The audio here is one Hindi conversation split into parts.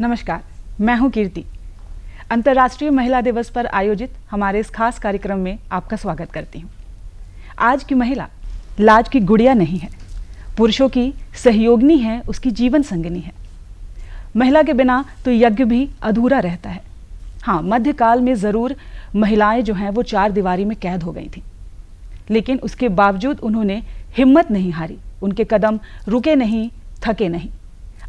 नमस्कार, मैं हूं कीर्ति। अंतर्राष्ट्रीय महिला दिवस पर आयोजित हमारे इस खास कार्यक्रम में आपका स्वागत करती हूं। आज की महिला लाज की गुड़िया नहीं है, पुरुषों की सहयोगिनी है, उसकी जीवन संगिनी है। महिला के बिना तो यज्ञ भी अधूरा रहता है। हाँ, मध्यकाल में ज़रूर महिलाएं जो हैं वो चार दीवारी में कैद हो गई थी, लेकिन उसके बावजूद उन्होंने हिम्मत नहीं हारी, उनके कदम रुके नहीं, थके नहीं।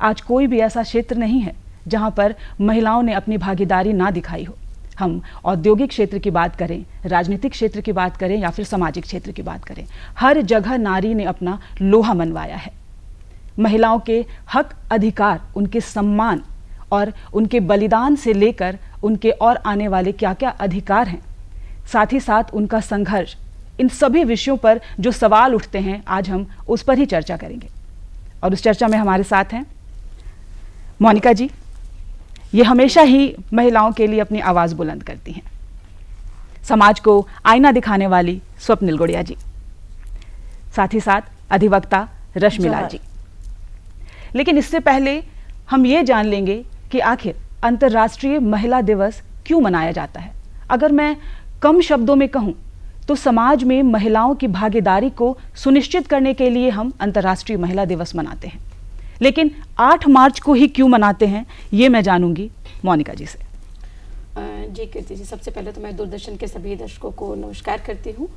आज कोई भी ऐसा क्षेत्र नहीं है जहां पर महिलाओं ने अपनी भागीदारी ना दिखाई हो। हम औद्योगिक क्षेत्र की बात करें, राजनीतिक क्षेत्र की बात करें या फिर सामाजिक क्षेत्र की बात करें, हर जगह नारी ने अपना लोहा मनवाया है। महिलाओं के हक, अधिकार, उनके सम्मान और उनके बलिदान से लेकर उनके और आने वाले क्या क्या अधिकार हैं, साथ ही साथ उनका संघर्ष, इन सभी विषयों पर जो सवाल उठते हैं आज हम उस पर ही चर्चा करेंगे। और उस चर्चा में हमारे साथ हैं मोनिका जी। ये हमेशा ही महिलाओं के लिए अपनी आवाज़ बुलंद करती हैं। समाज को आईना दिखाने वाली स्वप्निल गुड़िया जी, साथ ही साथ अधिवक्ता रश्मिला जी। लेकिन इससे पहले हम ये जान लेंगे कि आखिर अंतर्राष्ट्रीय महिला दिवस क्यों मनाया जाता है। अगर मैं कम शब्दों में कहूँ तो समाज में महिलाओं की भागीदारी को सुनिश्चित करने के लिए हम अंतर्राष्ट्रीय महिला दिवस मनाते हैं। लेकिन 8 मार्च को ही क्यों मनाते हैं, ये मैं जानूंगी मोनिका जी से। जी कीर्ति जी, सबसे पहले तो मैं दूरदर्शन के सभी दर्शकों को नमस्कार करती हूँ।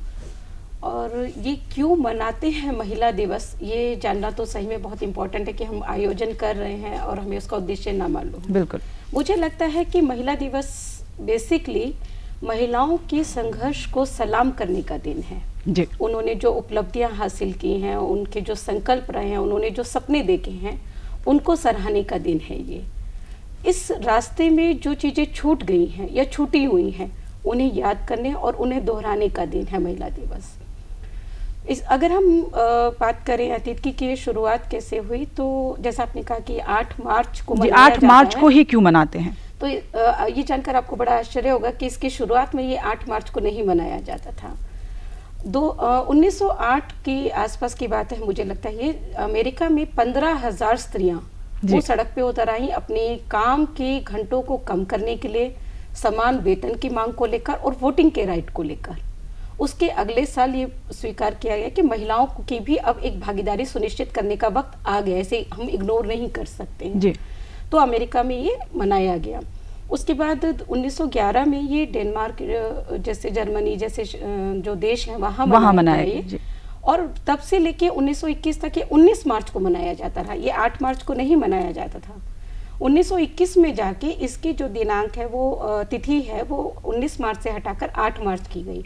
और ये क्यों मनाते हैं महिला दिवस, ये जानना तो सही में बहुत इम्पोर्टेंट है कि हम आयोजन कर रहे हैं और हमें उसका उद्देश्य ना मालूम। बिल्कुल, मुझे लगता है कि महिला दिवस बेसिकली महिलाओं के संघर्ष को सलाम करने का दिन है जी। उन्होंने जो उपलब्धियां हासिल की हैं, उनके जो संकल्प रहे हैं, उन्होंने जो सपने देखे हैं, उनको सराहने का दिन है ये। इस रास्ते में जो चीज़ें छूट गई हैं या छूटी हुई हैं, उन्हें याद करने और उन्हें दोहराने का दिन है महिला दिवस। अगर हम बात करें अतीत की शुरुआत कैसे हुई, तो जैसा आपने कहा कि 8 मार्च को मनाया जाता है। 8 मार्च को ही क्यों मनाते हैं? तो ये जानकर आपको बड़ा आश्चर्य होगा कि इसकी शुरुआत में ये 8 मार्च को नहीं मनाया जाता था। 1908 के आसपास की बात है, मुझे लगता है। ये अमेरिका में 15,000 स्त्रियां वो सड़क पे उतर आई अपने काम के घंटों को कम करने के लिए, समान वेतन की मांग को लेकर और वोटिंग के राइट को लेकर। उसके अगले साल ये स्वीकार किया गया कि महिलाओं की भी अब एक भागीदारी सुनिश्चित करने का वक्त आ गया, इसे हम इग्नोर नहीं कर सकते हैं। तो अमेरिका में ये मनाया गया। उसके बाद 1911 में ये डेनमार्क जैसे, जर्मनी जैसे जो देश हैं वहाँ मनाया गया। और तब से लेके 1921 तक ये 19 मार्च को मनाया जाता रहा। ये 8 मार्च को नहीं मनाया जाता था। 1921 में जाके इसकी जो दिनांक है, वो तिथि है, वो 19 मार्च से हटाकर 8 मार्च की गई।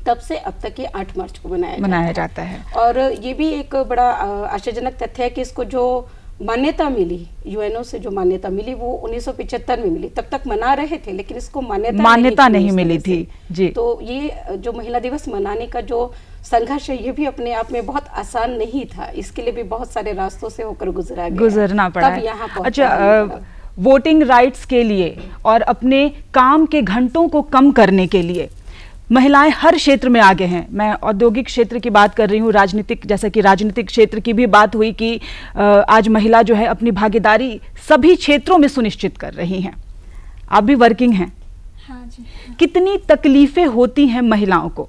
तब से अब तक ये 8 मार्च को मनाया जाता है। और ये भी एक बड़ा आश्चर्यजनक तथ्य है कि इसको जो मान्यता मिली, यूएनओ से जो मान्यता मिली, वो 1975 में मिली। तब तक मना रहे थे लेकिन इसको मान्यता नहीं मिली थी जी। तो ये जो महिला दिवस मनाने का जो संघर्ष है, ये भी अपने आप में बहुत आसान नहीं था। इसके लिए भी बहुत सारे रास्तों से होकर गुजरना पड़ा। तब यहाँ अच्छा, वोटिंग राइट्स के लिए और अपने काम के घंटों को कम करने के लिए महिलाएं हर क्षेत्र में आगे हैं। मैं औद्योगिक क्षेत्र की बात कर रही हूँ, राजनीतिक, जैसा कि राजनीतिक क्षेत्र की भी बात हुई कि आज महिला जो है अपनी भागीदारी सभी क्षेत्रों में सुनिश्चित कर रही हैं। आप भी वर्किंग हैं। हाँ जी। कितनी तकलीफें होती हैं महिलाओं को?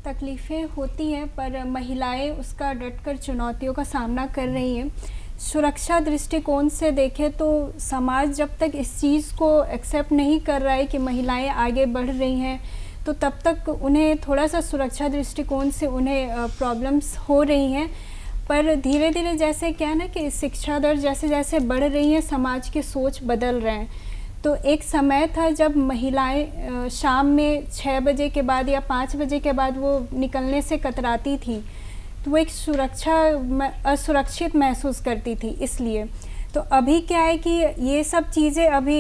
तकलीफें होती हैं, पर महिलाएं उसका डटकर चुनौतियों का सामना कर रही हैं। सुरक्षा दृष्टिकोण से देखें तो समाज जब तक इस चीज़ को एक्सेप्ट नहीं कर रहा है कि महिलाएं आगे बढ़ रही हैं, तो तब तक उन्हें थोड़ा सा सुरक्षा दृष्टिकोण से उन्हें प्रॉब्लम्स हो रही हैं। पर धीरे धीरे जैसे क्या है ना कि शिक्षा दर जैसे जैसे बढ़ रही है, समाज की सोच बदल रहे हैं। तो एक समय था जब महिलाएं शाम में 6 बजे के बाद या 5 बजे के बाद वो निकलने से कतराती थी, तो वो एक असुरक्षित महसूस करती थी। इसलिए तो अभी क्या है कि ये सब चीज़ें अभी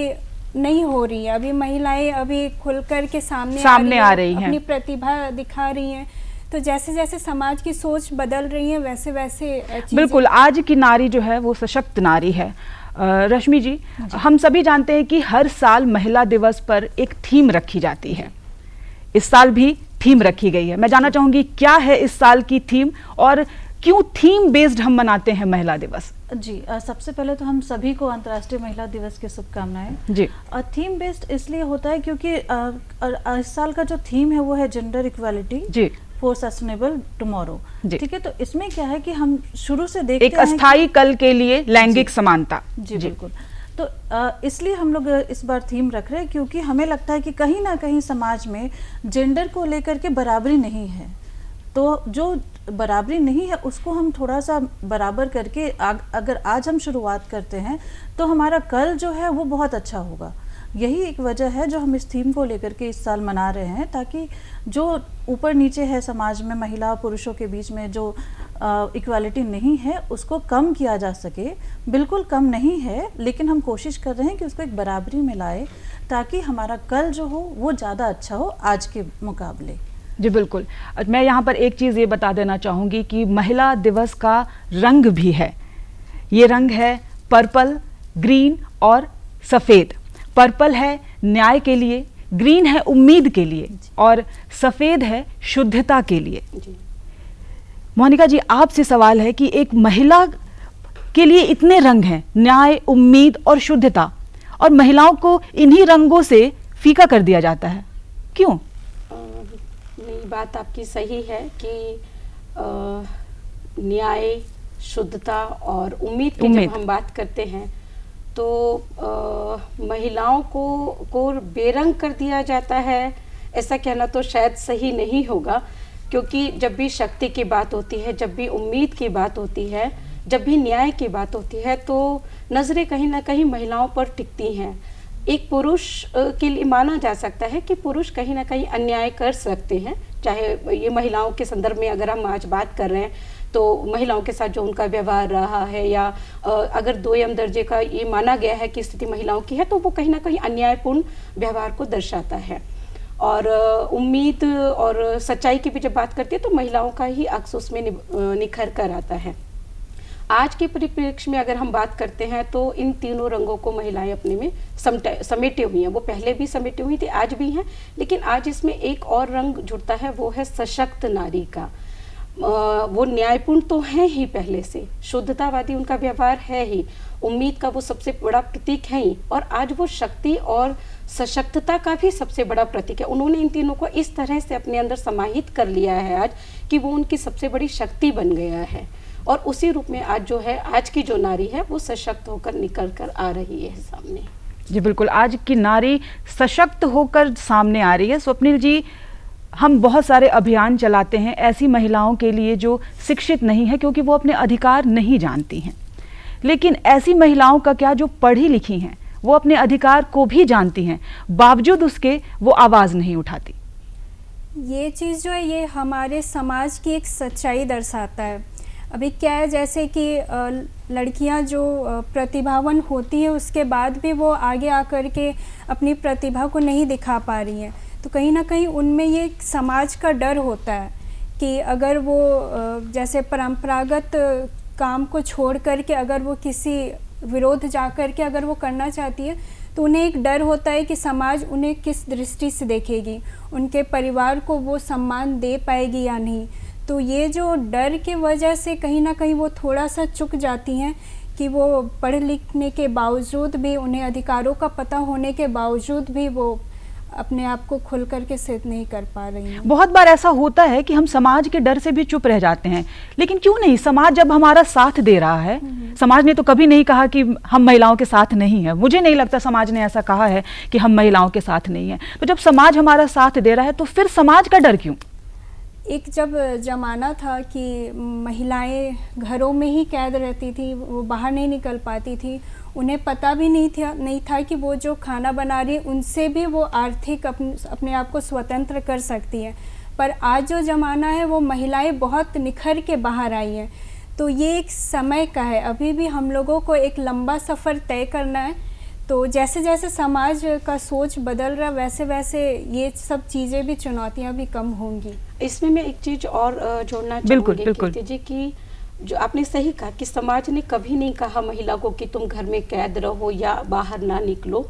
नहीं हो रही है। अभी महिलाएं अभी खुलकर के सामने आ रही हैं, अपनी प्रतिभा दिखा रही हैं। तो जैसे जैसे समाज की सोच बदल रही है, वैसे वैसे बिल्कुल आज की नारी जो है वो सशक्त नारी है। रश्मि जी, हम सभी जानते हैं कि हर साल महिला दिवस पर एक थीम रखी जाती है। इस साल भी थीम रखी गई है। मैं जानना चाहूंगी क्या है इस साल की थीम और क्यों थीम बेस्ड हम मनाते हैं महिला दिवस? जी सबसे पहले तो हम सभी को अंतर्राष्ट्रीय महिला दिवस की शुभकामनाएं जी। थीम बेस्ड इसलिए होता है क्योंकि इस साल का जो थीम है वो है gender equality G for sustainable tomorrow. ठीक है, तो इसमें क्या है कि हम शुरू से देखते हैं एक अस्थायी कल के लिए लैंगिक समानता। जी बिल्कुल। तो इसलिए हम लोग इस बार थीम रख रहे हैं क्योंकि हमें लगता है कि कहीं ना कहीं समाज में जेंडर को लेकर के बराबरी नहीं है। तो जो बराबरी नहीं है उसको हम थोड़ा सा बराबर करके अगर आज हम शुरुआत करते हैं तो हमारा कल जो है वो बहुत अच्छा होगा। यही एक वजह है जो हम इस थीम को लेकर के इस साल मना रहे हैं, ताकि जो ऊपर नीचे है समाज में महिला और पुरुषों के बीच में जो इक्वालिटी नहीं है उसको कम किया जा सके। बिल्कुल कम नहीं है, लेकिन हम कोशिश कर रहे हैं कि उसको एक बराबरी में लाए ताकि हमारा कल जो हो वो ज़्यादा अच्छा हो आज के मुकाबले। जी बिल्कुल। मैं यहाँ पर एक चीज़ ये बता देना चाहूँगी कि महिला दिवस का रंग भी है। ये रंग है पर्पल, ग्रीन और सफ़ेद। पर्पल है न्याय के लिए, ग्रीन है उम्मीद के लिए और सफ़ेद है शुद्धता के लिए। मोनिका जी, आपसे सवाल है कि एक महिला के लिए इतने रंग हैं, न्याय, उम्मीद और शुद्धता, और महिलाओं को इन्हीं रंगों से फीका कर दिया जाता है, क्यों? नहीं, बात आपकी सही है कि न्याय, शुद्धता और उम्मीद की जब हम बात करते हैं तो महिलाओं को बेरंग कर दिया जाता है, ऐसा कहना तो शायद सही नहीं होगा, क्योंकि जब भी शक्ति की बात होती है, जब भी उम्मीद की बात होती है, जब भी न्याय की बात होती है तो नज़रें कहीं ना कहीं महिलाओं पर टिकती हैं। एक पुरुष के लिए माना जा सकता है कि पुरुष कहीं ना कहीं अन्याय कर सकते हैं, चाहे ये महिलाओं के संदर्भ में अगर हम आज बात कर रहे हैं तो महिलाओं के साथ जो उनका व्यवहार रहा है, या अगर दोयम दर्जे का ये माना गया है कि स्थिति महिलाओं की है, तो वो कहीं ना कहीं अन्यायपूर्ण व्यवहार को दर्शाता है। और उम्मीद और सच्चाई की भी जब बात करती है तो महिलाओं का ही अक्स उसमें निखर कर आता है। आज के परिप्रेक्ष्य में अगर हम बात करते हैं तो इन तीनों रंगों को महिलाएं अपने में समेटे हुई हैं। वो पहले भी समेटे हुई थी, आज भी हैं, लेकिन आज इसमें एक और रंग जुड़ता है, वो है सशक्त नारी का। वो न्यायपूर्ण तो है ही पहले से, शुद्धतावादी उनका व्यवहार है ही, उम्मीद का वो सबसे बड़ा प्रतीक है ही, और आज वो शक्ति और सशक्तता का भी सबसे बड़ा प्रतीक है। उन्होंने इन तीनों को इस तरह से अपने अंदर समाहित कर लिया है आज कि वो उनकी सबसे बड़ी शक्ति बन गया है, और उसी रूप में आज जो है, आज की जो नारी है वो सशक्त होकर निकल कर आ रही है सामने। जी बिल्कुल, आज की नारी सशक्त होकर सामने आ रही है। स्वप्निल जी, हम बहुत सारे अभियान चलाते हैं ऐसी महिलाओं के लिए जो शिक्षित नहीं है, क्योंकि वो अपने अधिकार नहीं जानती हैं, लेकिन ऐसी महिलाओं का क्या जो पढ़ी लिखी हैं, वो अपने अधिकार को भी जानती हैं, बावजूद उसके वो आवाज़ नहीं उठाती। ये चीज़ जो है ये हमारे समाज की एक सच्चाई दर्शाता है। अभी क्या है, जैसे कि लड़कियां जो प्रतिभावान होती है उसके बाद भी वो आगे आकर के अपनी प्रतिभा को नहीं दिखा पा रही हैं, तो कहीं ना कहीं उनमें ये समाज का डर होता है कि अगर वो जैसे परंपरागत काम को छोड़ करके अगर वो किसी विरोध जा कर के अगर वो करना चाहती है तो उन्हें एक डर होता है कि समाज उन्हें किस दृष्टि से देखेगी, उनके परिवार को वो सम्मान दे पाएगी या नहीं। तो ये जो डर के वजह से कहीं ना कहीं वो थोड़ा सा चुक जाती हैं कि वो पढ़ लिखने के बावजूद भी, उन्हें अधिकारों का पता होने के बावजूद भी वो अपने आप को खुल करके सिद्ध नहीं कर पा रही हैं। बहुत बार ऐसा होता है कि हम समाज के डर से भी चुप रह जाते हैं, लेकिन क्यों नहीं, समाज जब हमारा साथ दे रहा है, समाज ने तो कभी नहीं कहा कि हम महिलाओं के साथ नहीं है। मुझे नहीं लगता समाज ने ऐसा कहा है कि हम महिलाओं के साथ नहीं है। तो जब समाज हमारा साथ दे रहा है तो फिर समाज का डर क्यों? एक जब ज़माना था कि महिलाएं घरों में ही कैद रहती थी, वो बाहर नहीं निकल पाती थी, उन्हें पता भी नहीं था कि वो जो खाना बना रही है उनसे भी वो आर्थिक अपने आप को स्वतंत्र कर सकती है। पर आज जो ज़माना है वो महिलाएं बहुत निखर के बाहर आई हैं। तो ये एक समय का है, अभी भी हम लोगों को एक लंबा सफ़र तय करना है। तो जैसे जैसे समाज का सोच बदल रहा वैसे वैसे ये सब चीज़ें भी, चुनौतियाँ भी कम होंगी। इसमें मैं एक चीज़ और जोड़ना चाहूँगी कीर्ति जी कि जो आपने सही कहा कि समाज ने कभी नहीं कहा महिला को कि तुम घर में कैद रहो या बाहर ना निकलो।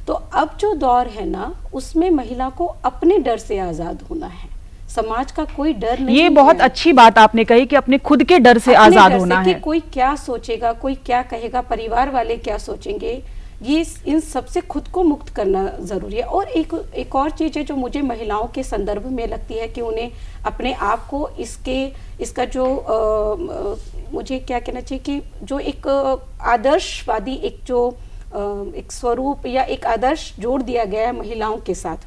तो अब जो दौर है ना, उसमें महिला को अपने डर से आज़ाद होना है। समाज का कोई डर नहीं ये है। बहुत अच्छी बात आपने कही कि अपने खुद के डर से अपने आजाद डर होना से है। कि कोई क्या सोचेगा, कोई क्या कहेगा, परिवार वाले क्या सोचेंगे, ये इन सब से खुद को मुक्त करना जरूरी है। और एक और चीज है जो मुझे महिलाओं के संदर्भ में लगती है कि उन्हें अपने आप को इसका जो मुझे क्या कहना चाहिए कि जो एक आदर्शवादी एक स्वरूप या एक आदर्श जोड़ दिया गया है महिलाओं के साथ,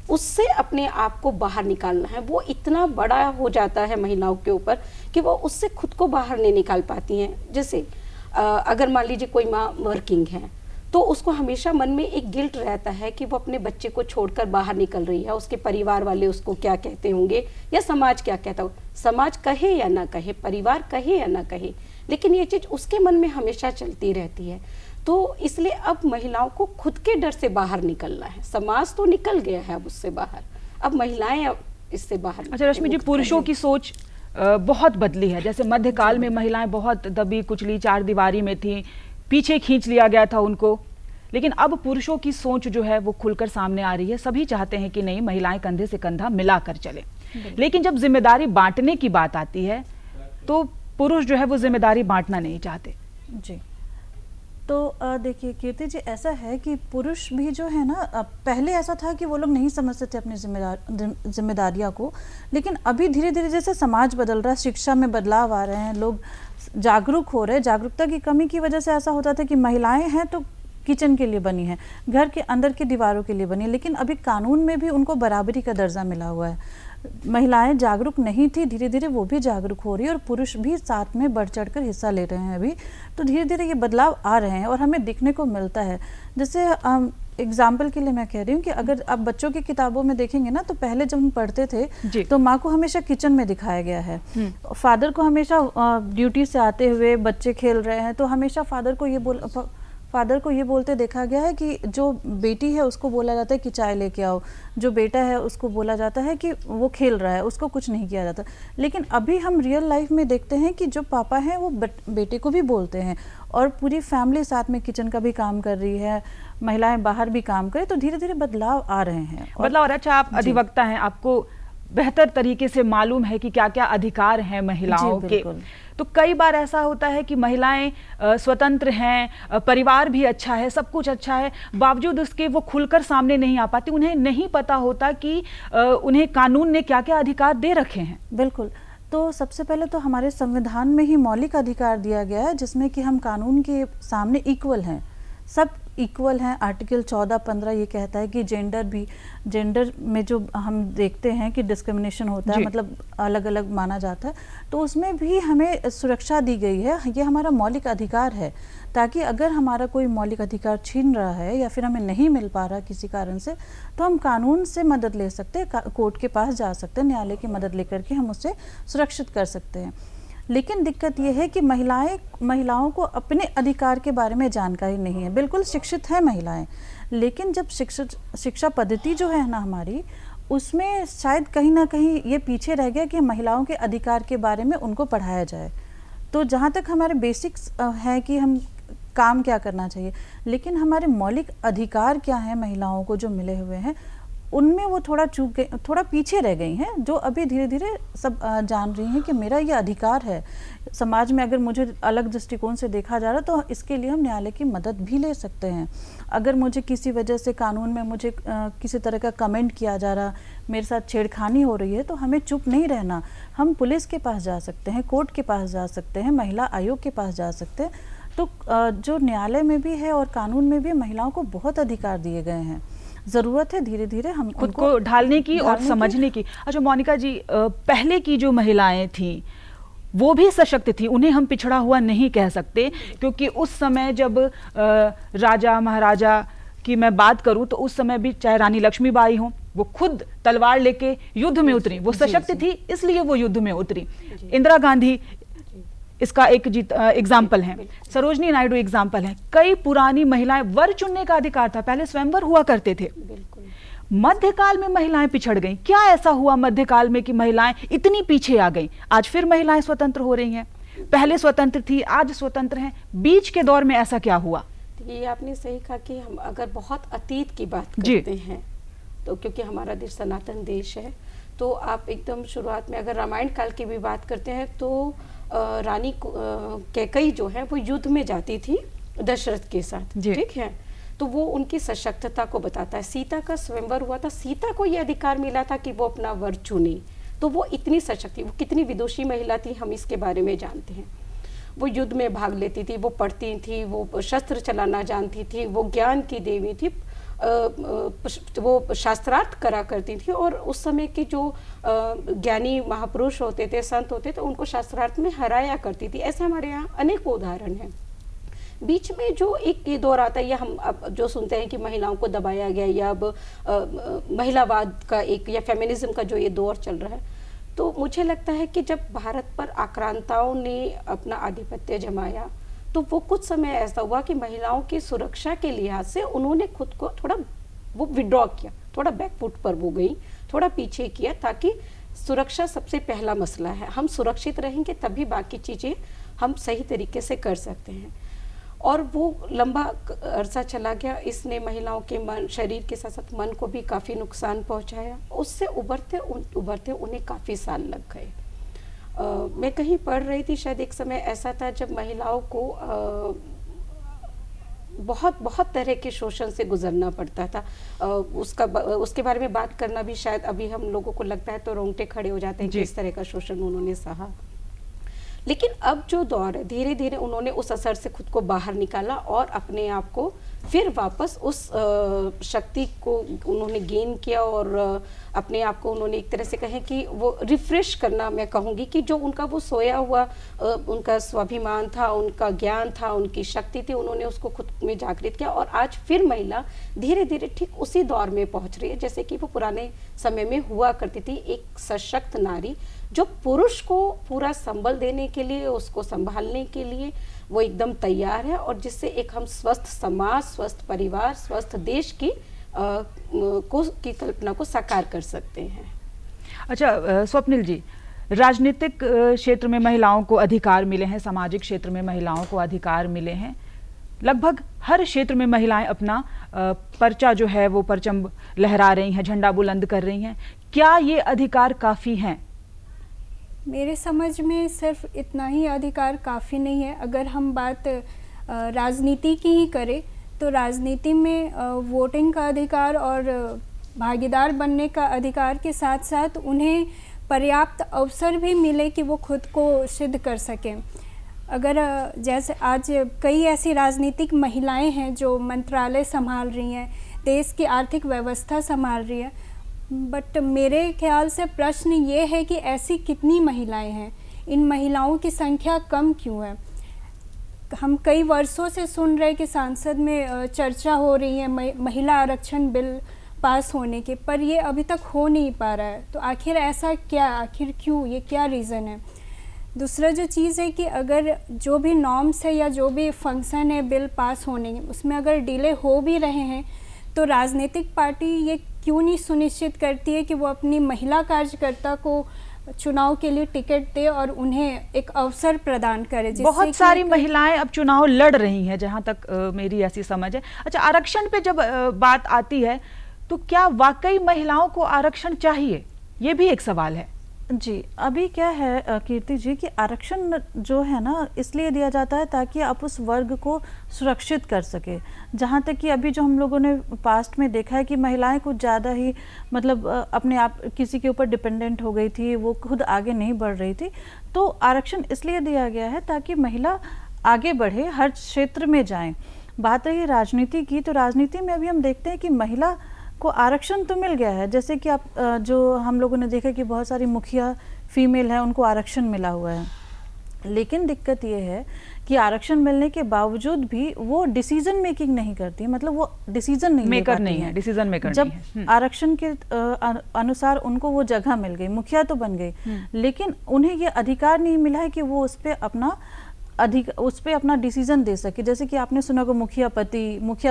उससे अपने आप को बाहर निकालना है। वो इतना बड़ा हो जाता है महिलाओं के ऊपर कि वो उससे खुद को बाहर नहीं निकाल पाती हैं। जैसे अगर मान लीजिए कोई माँ वर्किंग है तो उसको हमेशा मन में एक गिल्ट रहता है कि वो अपने बच्चे को छोड़कर बाहर निकल रही है, उसके परिवार वाले उसको क्या कहते होंगे या समाज क्या कहता हो। समाज कहे या ना कहे, परिवार कहे या ना कहे, लेकिन ये चीज उसके मन में हमेशा चलती रहती है। तो इसलिए अब महिलाओं को खुद के डर से बाहर निकलना है। समाज तो निकल गया है अब उससे बाहर, अब महिलाएं अब इससे बाहर। अच्छा रश्मि जी, पुरुषों की सोच बहुत बदली है। जैसे मध्यकाल में महिलाएं बहुत दबी कुचली, चार दीवारी में थी, पीछे खींच लिया गया था उनको, लेकिन अब पुरुषों की सोच जो है वो खुलकर सामने आ रही है। सभी चाहते हैं कि नहीं, महिलाएं कंधे से कंधा मिलाकर चले। लेकिन जब जिम्मेदारी बांटने की बात आती है तो पुरुष जो है वो जिम्मेदारी बांटना नहीं चाहते। जी, तो देखिए कीर्ति जी, ऐसा है कि पुरुष भी जो है ना, पहले ऐसा था कि वो लोग नहीं समझते थे अपनी जिम्मेदारियां को, लेकिन अभी धीरे धीरे जैसे समाज बदल रहा है, शिक्षा में बदलाव आ रहे हैं, लोग जागरूक हो रहे हैं। जागरूकता की कमी की वजह से ऐसा होता था कि महिलाएं हैं तो किचन के लिए बनी है, घर के अंदर की दीवारों के लिए बनी है, लेकिन अभी कानून में भी उनको बराबरी का दर्जा मिला हुआ है। महिलाएं जागरूक नहीं थी, धीरे धीरे वो भी जागरूक हो रही है और पुरुष भी साथ में बढ़ चढ़ कर हिस्सा ले रहे हैं अभी। तो धीरे धीरे ये बदलाव आ रहे हैं और हमें दिखने को मिलता है। जैसे एग्जाम्पल के लिए मैं कह रही हूँ कि अगर आप बच्चों की किताबों में देखेंगे ना, तो पहले जब हम पढ़ते थे तो माँ को हमेशा किचन में दिखाया गया है, फादर को हमेशा ड्यूटी से आते हुए बच्चे खेल रहे हैं तो हमेशा फादर को ये बोलते देखा गया है कि जो बेटी है उसको बोला जाता है कि चाय लेके आओ, जो बेटा है उसको बोला जाता है कि वो खेल रहा है, उसको कुछ नहीं किया जाता। लेकिन अभी हम रियल लाइफ में देखते हैं कि जो पापा हैं वो बेटे को भी बोलते हैं और पूरी फैमिली साथ में किचन का भी काम कर रही है, महिलाएं बाहर भी काम करें। तो धीरे धीरे बदलाव आ रहे हैं। बदलाव। और अच्छा, आप अधिवक्ता हैं, आपको बेहतर तरीके से मालूम है कि क्या क्या अधिकार हैं महिलाओं के। तो कई बार ऐसा होता है कि महिलाएं स्वतंत्र हैं, परिवार भी अच्छा है, सब कुछ अच्छा है, बावजूद उसके वो खुलकर सामने नहीं आ पाती। उन्हें नहीं पता होता कि उन्हें कानून ने क्या क्या अधिकार दे रखे हैं। बिल्कुल। तो सबसे पहले तो हमारे संविधान में ही मौलिक अधिकार दिया गया है जिसमें कि हम कानून के सामने इक्वल हैं, सब इक्वल हैं। आर्टिकल 14-15 ये कहता है कि जेंडर में जो हम देखते हैं कि डिस्क्रिमिनेशन होता है, मतलब अलग अलग माना जाता है, तो उसमें भी हमें सुरक्षा दी गई है। ये हमारा मौलिक अधिकार है, ताकि अगर हमारा कोई मौलिक अधिकार छीन रहा है या फिर हमें नहीं मिल पा रहा किसी कारण से, तो हम कानून से मदद ले सकते हैं, कोर्ट के पास जा सकते हैं, न्यायालय की मदद लेकर के हम उसे सुरक्षित कर सकते हैं। लेकिन दिक्कत यह है कि महिलाओं को अपने अधिकार के बारे में जानकारी नहीं है। बिल्कुल शिक्षित है महिलाएं, लेकिन जब शिक्षा पद्धति जो है ना हमारी, उसमें शायद कहीं ना कहीं ये पीछे रह गया कि महिलाओं के अधिकार के बारे में उनको पढ़ाया जाए। तो जहाँ तक हमारे बेसिक्स है कि हम काम क्या करना चाहिए, लेकिन हमारे मौलिक अधिकार क्या हैं महिलाओं को जो मिले हुए हैं, उनमें वो थोड़ा पीछे रह गई हैं, जो अभी धीरे धीरे सब जान रही हैं कि मेरा ये अधिकार है। समाज में अगर मुझे अलग दृष्टिकोण से देखा जा रहा तो इसके लिए हम न्यायालय की मदद भी ले सकते हैं। अगर मुझे किसी वजह से कानून में मुझे किसी तरह का कमेंट किया जा रहा, मेरे साथ छेड़खानी हो रही है, तो हमें चुप नहीं रहना। हम पुलिस के पास जा सकते हैं, कोर्ट के पास जा सकते हैं, महिला आयोग के पास जा सकते हैं। तो जो न्यायालय में भी है और कानून में भी महिलाओं को बहुत अधिकार दिए गए हैं। जरूरत है धीरे धीरे हम खुद को ढालने की और समझने की। अच्छा मोनिका जी, पहले की जो महिलाएं थी वो भी सशक्त थी, उन्हें हम पिछड़ा हुआ नहीं कह सकते, क्योंकि उस समय जब राजा महाराजा की मैं बात करूं तो उस समय भी चाहे रानी लक्ष्मीबाई हो, वो खुद तलवार लेके युद्ध में उतरी, वो सशक्त थी इसलिए वो युद्ध में उतरी। इंदिरा गांधी इसका एक एग्जाम्पल है, सरोजनी नायडू एग्जाम्पल है। कई पुरानी महिलाएं, वर चुनने का अधिकार था, पहले स्वयंवर हुआ करते थे। मध्यकाल में महिलाएं पिछड़ गईं। क्या ऐसा हुआ मध्यकाल में कि महिलाएं इतनी पीछे आ गईं? आज फिर महिलाएं स्वतंत्र हो रही हैं, पहले स्वतंत्र थी आज स्वतंत्र हैं, बीच के दौर में ऐसा क्या हुआ? ये आपने सही कहा कि हम अगर बहुत अतीत की बात करते हैं तो क्योंकि हमारा देश सनातन देश है, तो आप एकदम शुरुआत में अगर रामायण काल की भी बात करते हैं तो रानी कैकई जो है वो युद्ध में जाती थी दशरथ के साथ, ठीक है, तो वो उनकी सशक्तता को बताता है। सीता का स्वयंवर हुआ था, सीता को ये अधिकार मिला था कि वो अपना वर चुने, तो वो इतनी सशक्ति, वो कितनी विदुषी महिला थी हम इसके बारे में जानते हैं। वो युद्ध में भाग लेती थी, वो पढ़ती थी, वो शस्त्र चलाना जानती थी, वो ज्ञान की देवी थी, वो शास्त्रार्थ करा करती थी, और उस समय के जो ज्ञानी महापुरुष होते थे, संत होते थे, उनको शास्त्रार्थ में हराया करती थी। ऐसे हमारे यहाँ अनेकों उदाहरण हैं। बीच में जो एक ये दौर आता है, या हम अब जो सुनते हैं कि महिलाओं को दबाया गया, या अब महिलावाद का एक या फेमिनिज्म का जो ये दौर चल रहा है, तो मुझे लगता है कि जब भारत पर आक्रांताओं ने अपना आधिपत्य जमाया तो वो कुछ समय ऐसा हुआ कि महिलाओं की सुरक्षा के लिहाज से उन्होंने खुद को थोड़ा वो विड्रॉ किया, थोड़ा बैकफुट पर वो गई, थोड़ा पीछे किया, ताकि सुरक्षा सबसे पहला मसला है, हम सुरक्षित रहेंगे तभी बाकी चीज़ें हम सही तरीके से कर सकते हैं। और वो लंबा अरसा चला गया, इसने महिलाओं के मन, शरीर के साथ साथ मन को भी काफ़ी नुकसान पहुंचाया। उससे उभरते उन्हें काफ़ी साल लग गए। मैं कहीं पढ़ रही थी, शायद एक समय ऐसा था जब महिलाओं को बहुत तरह के शोषण से गुजरना पड़ता था। उसके बारे में बात करना भी शायद अभी हम लोगों को लगता है तो रोंगटे खड़े हो जाते हैं कि इस तरह का शोषण उन्होंने सहा। लेकिन अब जो दौर है, धीरे धीरे उन्होंने उस असर से खुद को बाहर निकाला और अपने आप को फिर वापस उस शक्ति को उन्होंने गेन किया, और अपने आप को उन्होंने एक तरह से कहें कि वो रिफ्रेश करना, मैं कहूँगी कि जो उनका वो सोया हुआ उनका स्वाभिमान था, उनका ज्ञान था, उनकी शक्ति थी, उन्होंने उसको खुद में जागृत किया। और आज फिर महिला धीरे धीरे ठीक उसी दौर में पहुँच रही है जैसे कि वो पुराने समय में हुआ करती थी, एक सशक्त नारी जो पुरुष को पूरा संबल देने के लिए, उसको संभालने के लिए वो एकदम तैयार है, और जिससे एक हम स्वस्थ समाज, स्वस्थ परिवार, स्वस्थ देश की कल्पना को साकार कर सकते हैं। अच्छा स्वप्निल जी, राजनीतिक क्षेत्र में महिलाओं को अधिकार मिले हैं, सामाजिक क्षेत्र में महिलाओं को अधिकार मिले हैं, लगभग हर क्षेत्र में महिलाएं अपना पर्चा जो है वो परचम लहरा रही हैं, झंडा बुलंद कर रही हैं। क्या ये अधिकार काफ़ी हैं? मेरे समझ में सिर्फ इतना ही अधिकार काफ़ी नहीं है। अगर हम बात राजनीति की ही करें तो राजनीति में वोटिंग का अधिकार और भागीदार बनने का अधिकार के साथ साथ उन्हें पर्याप्त अवसर भी मिले कि वो खुद को सिद्ध कर सकें। अगर जैसे आज कई ऐसी राजनीतिक महिलाएं हैं जो मंत्रालय संभाल रही हैं, देश की आर्थिक व्यवस्था संभाल रही है, बट मेरे ख्याल से प्रश्न ये है कि ऐसी कितनी महिलाएं हैं, इन महिलाओं की संख्या कम क्यों है। हम कई वर्षों से सुन रहे कि संसद में चर्चा हो रही है महिला आरक्षण बिल पास होने के, पर ये अभी तक हो नहीं पा रहा है। तो आखिर ऐसा क्या, आखिर क्यों, ये क्या रीज़न है। दूसरा जो चीज़ है कि अगर जो भी नॉर्म्स है या जो भी फंक्शन है बिल पास होने के, उसमें अगर डिले हो भी रहे हैं तो राजनीतिक पार्टी ये क्यों नहीं सुनिश्चित करती है कि वो अपनी महिला कार्यकर्ता को चुनाव के लिए टिकट दे और उन्हें एक अवसर प्रदान करे। बहुत सारी महिलाएं अब चुनाव लड़ रही हैं, जहां तक मेरी ऐसी समझ है। अच्छा, आरक्षण पे जब बात आती है तो क्या वाकई महिलाओं को आरक्षण चाहिए, ये भी एक सवाल है। जी, अभी क्या है कीर्ति जी कि आरक्षण जो है ना इसलिए दिया जाता है ताकि आप उस वर्ग को सुरक्षित कर सके। जहाँ तक कि अभी जो हम लोगों ने पास्ट में देखा है कि महिलाएं कुछ ज़्यादा ही मतलब अपने आप किसी के ऊपर डिपेंडेंट हो गई थी, वो खुद आगे नहीं बढ़ रही थी। तो आरक्षण इसलिए दिया गया है ताकि महिला आगे बढ़े, हर क्षेत्र में जाएँ। बात रही राजनीति की, तो राजनीति में अभी हम देखते हैं कि महिला को आरक्षण तो मिल गया है। जैसे कि आप जो हम लोगों ने देखा कि बहुत सारी मुखिया फीमेल हैं, उनको आरक्षण मिला हुआ है। लेकिन दिक्कत ये है कि आरक्षण मिलने के बावजूद भी वो डिसीजन मेकिंग नहीं करती, मतलब वो डिसीजन नहीं मेकर नहीं है, डिसीजन मेकर जब आरक्षण के अनुसार उनको वो जगह मिल गई, मुखिया तो बन गई, लेकिन उन्हें ये अधिकार नहीं मिला है कि वो उस पर अपना डिसीजन दे सके। जैसे कि आपने सुना को मुखिया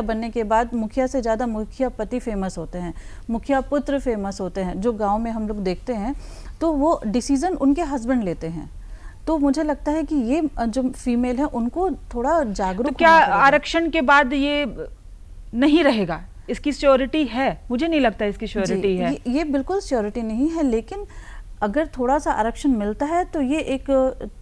बनने के बाद मुखिया से ज़्यादा मुखिया पति फेमस होते हैं, मुखिया पुत्र फेमस होते हैं, जो गांव में हम लोग देखते हैं। तो वो डिसीजन उनके हस्बैंड लेते हैं। तो मुझे लगता है कि ये जो फीमेल है उनको थोड़ा जागरूक। तो क्या आरक्षण के बाद ये नहीं रहेगा? इसकी श्योरिटी है? मुझे नहीं लगता इसकी श्योरिटी है। ये बिल्कुल श्योरिटी नहीं है, लेकिन अगर थोड़ा सा आरक्षण मिलता है तो ये एक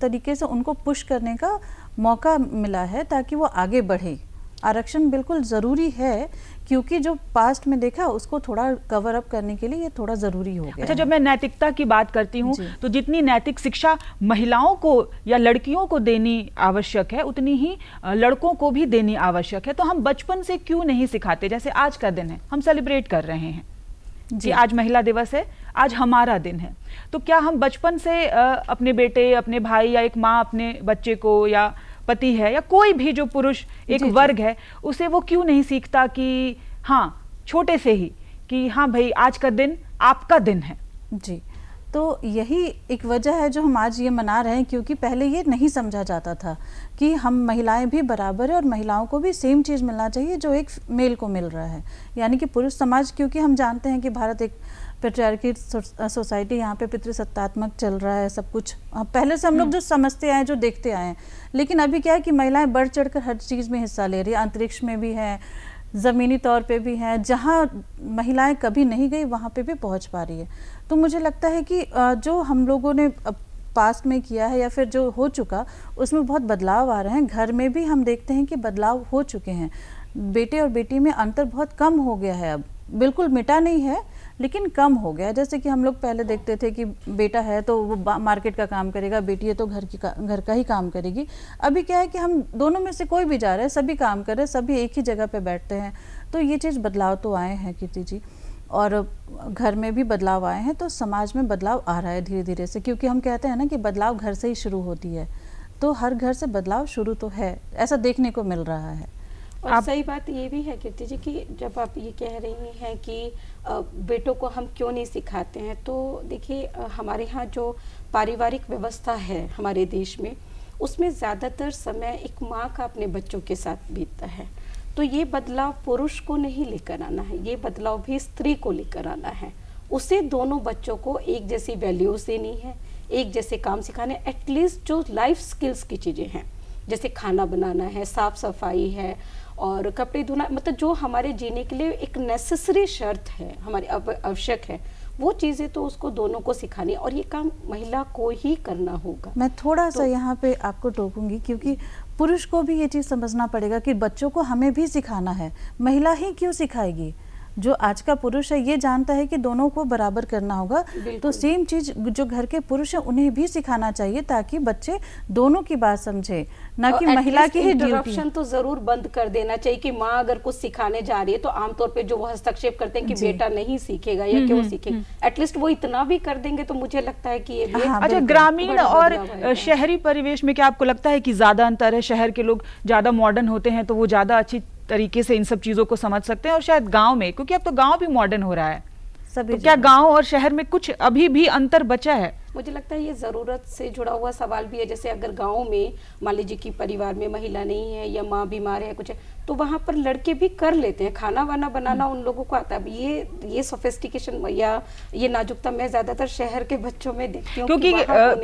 तरीके से उनको पुश करने का मौका मिला है ताकि वो आगे बढ़े। आरक्षण बिल्कुल ज़रूरी है, क्योंकि जो पास्ट में देखा उसको थोड़ा कवर अप करने के लिए ये थोड़ा ज़रूरी हो गया। अच्छा, जब मैं नैतिकता की बात करती हूँ तो जितनी नैतिक शिक्षा महिलाओं को या लड़कियों को देनी आवश्यक है, उतनी ही लड़कों को भी देनी आवश्यक है। तो हम बचपन से क्यों नहीं सिखाते? जैसे आज का दिन है, हम सेलिब्रेट कर रहे हैं कि आज महिला दिवस है, आज हमारा दिन है, तो क्या हम बचपन से अपने बेटे, अपने भाई या एक माँ अपने बच्चे को, या पति है या कोई भी जो पुरुष एक वर्ग है, उसे वो क्यों नहीं सीखता कि हाँ छोटे से ही कि हाँ भाई आज का दिन आपका दिन है? जी, तो यही एक वजह है जो हम आज ये मना रहे हैं, क्योंकि पहले ये नहीं समझा जाता था कि हम महिलाएं भी बराबर है और महिलाओं को भी सेम चीज़ मिलना चाहिए जो एक मेल को मिल रहा है। यानी कि पुरुष समाज, क्योंकि हम जानते हैं कि भारत एक पेट्रियार्की सोसाइटी, यहाँ पे पितृसत्तात्मक चल रहा है सब कुछ। पहले से हम लोग जो समझते आए, जो देखते आए हैं, लेकिन अभी क्या है कि महिलाएं बढ़ चढ़कर हर चीज़ में हिस्सा ले रही है। अंतरिक्ष में भी है, ज़मीनी तौर पे भी है, जहाँ महिलाएं कभी नहीं गई वहाँ पे भी पहुँच पा रही है। तो मुझे लगता है कि जो हम लोगों ने पास्ट में किया है या फिर जो हो चुका, उसमें बहुत बदलाव आ रहे हैं। घर में भी हम देखते हैं कि बदलाव हो चुके हैं। बेटे और बेटी में अंतर बहुत कम हो गया है, अब बिल्कुल मिटा नहीं है लेकिन कम हो गया। जैसे कि हम लोग पहले देखते थे कि बेटा है तो वो मार्केट का काम करेगा, बेटी है तो घर का ही काम करेगी। अभी क्या है कि हम दोनों में से कोई भी जा रहे हैं, सभी काम कर रहे हैं, सभी एक ही जगह पे बैठते हैं। तो ये चीज़ बदलाव तो आए हैं कीर्ति जी, और घर में भी बदलाव आए हैं, तो समाज में बदलाव आ रहा है धीरे धीरे से, क्योंकि हम कहते हैं ना कि बदलाव घर से ही शुरू होती है। तो हर घर से बदलाव शुरू तो है, ऐसा देखने को मिल रहा है। और सही बात ये भी है कीर्ति जी कि जब आप ये कह रही हैं कि बेटों को हम क्यों नहीं सिखाते हैं, तो देखिए हमारे यहाँ जो पारिवारिक व्यवस्था है हमारे देश में, उसमें ज़्यादातर समय एक माँ का अपने बच्चों के साथ बीतता है। तो ये बदलाव पुरुष को नहीं लेकर आना है, ये बदलाव भी स्त्री को लेकर आना है। उसे दोनों बच्चों को एक जैसी वैल्यूज देनी है, एक जैसे काम सिखाने, एटलीस्ट जो लाइफ स्किल्स की चीज़ें हैं, जैसे खाना बनाना है, साफ सफाई है और कपड़े धोना, मतलब जो हमारे जीने के लिए एक नेसेसरी शर्त है, हमारी आवश्यक है, वो चीज़ें तो उसको दोनों को सिखानी, और ये काम महिला को ही करना होगा। मैं थोड़ा सा यहाँ पे आपको टोकूंगी, क्योंकि पुरुष को भी ये चीज़ समझना पड़ेगा कि बच्चों को हमें भी सिखाना है। महिला ही क्यों सिखाएगी? जो आज का पुरुष है ये जानता है कि दोनों को बराबर करना होगा, तो सेम चीज जो घर के पुरुष है उन्हें भी सिखाना चाहिए, ताकि बच्चे दोनों की बात समझे, ना कि महिला की ही ड्यूटी। इंटरप्शन तो जरूर बंद कर देना चाहिए कि माँ अगर कुछ सिखाने जा रही है तो आमतौर पे जो वो हस्तक्षेप करते हैं कि बेटा नहीं सीखेगा या क्यों सीखेगा, एटलीस्ट वो इतना भी कर देंगे तो मुझे लगता है कि ये भी अच्छा, ग्रामीण और शहरी परिवेश में क्या आपको लगता है कि ज्यादा अंतर है? शहर के लोग ज्यादा मॉडर्न होते हैं तो वो ज्यादा अच्छी तरीके से इन सब चीजों को समझ सकते हैं, और शायद गांव में, क्योंकि अब तो गांव भी मॉडर्न हो रहा है, तो क्या गांव और शहर में कुछ अभी भी अंतर बचा है? मुझे लगता है ये ज़रूरत से जुड़ा हुआ सवाल भी है। जैसे अगर गांव में मान लीजिए कि परिवार में महिला नहीं है या माँ बीमार है कुछ है, तो वहाँ पर लड़के भी कर लेते हैं, खाना वाना बनाना उन लोगों को आता है। ये सोफिस्टिकेशन या ये नाजुकता मैं ज़्यादातर शहर के बच्चों में देखती हूँ, क्योंकि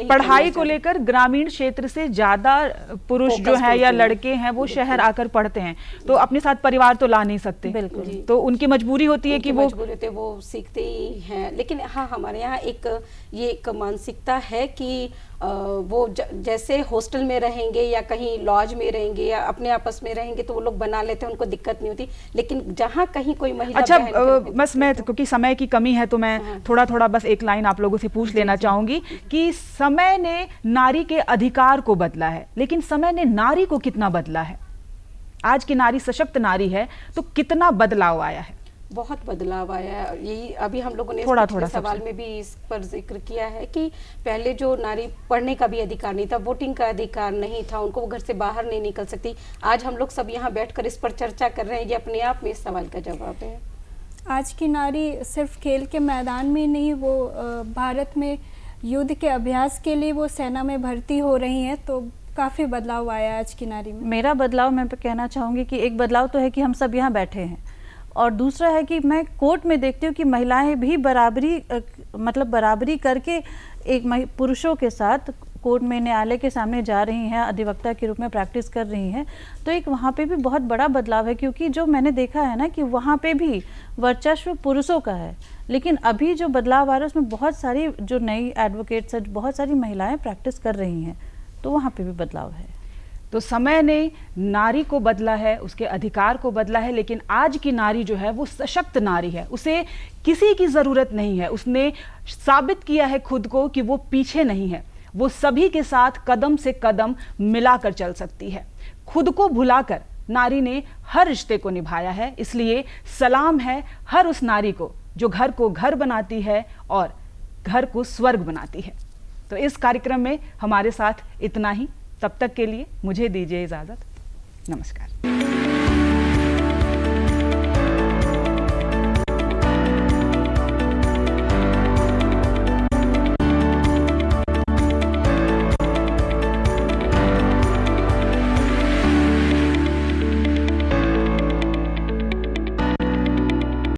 पढ़ाई को लेकर ग्रामीण क्षेत्र से ज़्यादा पुरुष जो है या लड़के हैं वो शहर आकर पढ़ते हैं, तो अपने साथ परिवार तो ला नहीं सकते, बिल्कुल, तो उनकी मजबूरी होती है कि वो सीखते ही हैं। लेकिन हाँ, हमारे यहाँ एक मानसिकता है कि वो जैसे हॉस्टल में रहेंगे या कहीं लॉज में रहेंगे या अपने आपस में रहेंगे तो वो लोग बना लेते हैं, उनको दिक्कत नहीं होती। लेकिन जहाँ कहीं कोई महिला, अच्छा बस मैं, क्योंकि समय की कमी है तो मैं थोड़ा बस एक लाइन आप लोगों से पूछ लेना चाहूंगी कि समय ने नारी के अधिकार को बदला है, लेकिन समय ने नारी को कितना बदला है? आज की नारी सशक्त नारी है तो कितना बदलाव आया है? बहुत बदलाव आया है। यही अभी हम लोगों ने थोड़ा सवाल में भी इस पर जिक्र किया है कि पहले जो नारी पढ़ने का भी अधिकार नहीं था, वोटिंग का अधिकार नहीं था, उनको वो घर से बाहर नहीं निकल सकती। आज हम लोग सब यहाँ बैठकर इस पर चर्चा कर रहे हैं, ये अपने आप में इस सवाल का जवाब है। आज की नारी सिर्फ खेल के मैदान में नहीं, वो भारत में युद्ध के अभ्यास के लिए वो सेना में भर्ती हो रही हैं, तो काफ़ी बदलाव आया आज की नारी में। मेरा बदलाव मैं कहना चाहूँगी कि एक बदलाव तो है कि हम सब यहाँ बैठे हैं, और दूसरा है कि मैं कोर्ट में देखती हूँ कि महिलाएं भी बराबरी करके एक पुरुषों के साथ कोर्ट में न्यायालय के सामने जा रही हैं, अधिवक्ता के रूप में प्रैक्टिस कर रही हैं, तो एक वहाँ पे भी बहुत बड़ा बदलाव है। क्योंकि जो मैंने देखा है ना कि वहाँ पे भी वर्चस्व पुरुषों का है, लेकिन अभी जो बदलाव आ रहा है उसमें बहुत सारी जो नई एडवोकेट्स हैं, बहुत सारी महिलाएं प्रैक्टिस कर रही हैं, तो वहाँ पे भी बदलाव है। तो समय ने नारी को बदला है, उसके अधिकार को बदला है, लेकिन आज की नारी जो है वो सशक्त नारी है, उसे किसी की ज़रूरत नहीं है। उसने साबित किया है खुद को कि वो पीछे नहीं है, वो सभी के साथ कदम से कदम मिलाकर चल सकती है। खुद को भुलाकर नारी ने हर रिश्ते को निभाया है, इसलिए सलाम है हर उस नारी को जो घर को घर बनाती है और घर को स्वर्ग बनाती है। तो इस कार्यक्रम में हमारे साथ इतना ही। तब तक के लिए मुझे दीजिए इजाज़त। नमस्कार।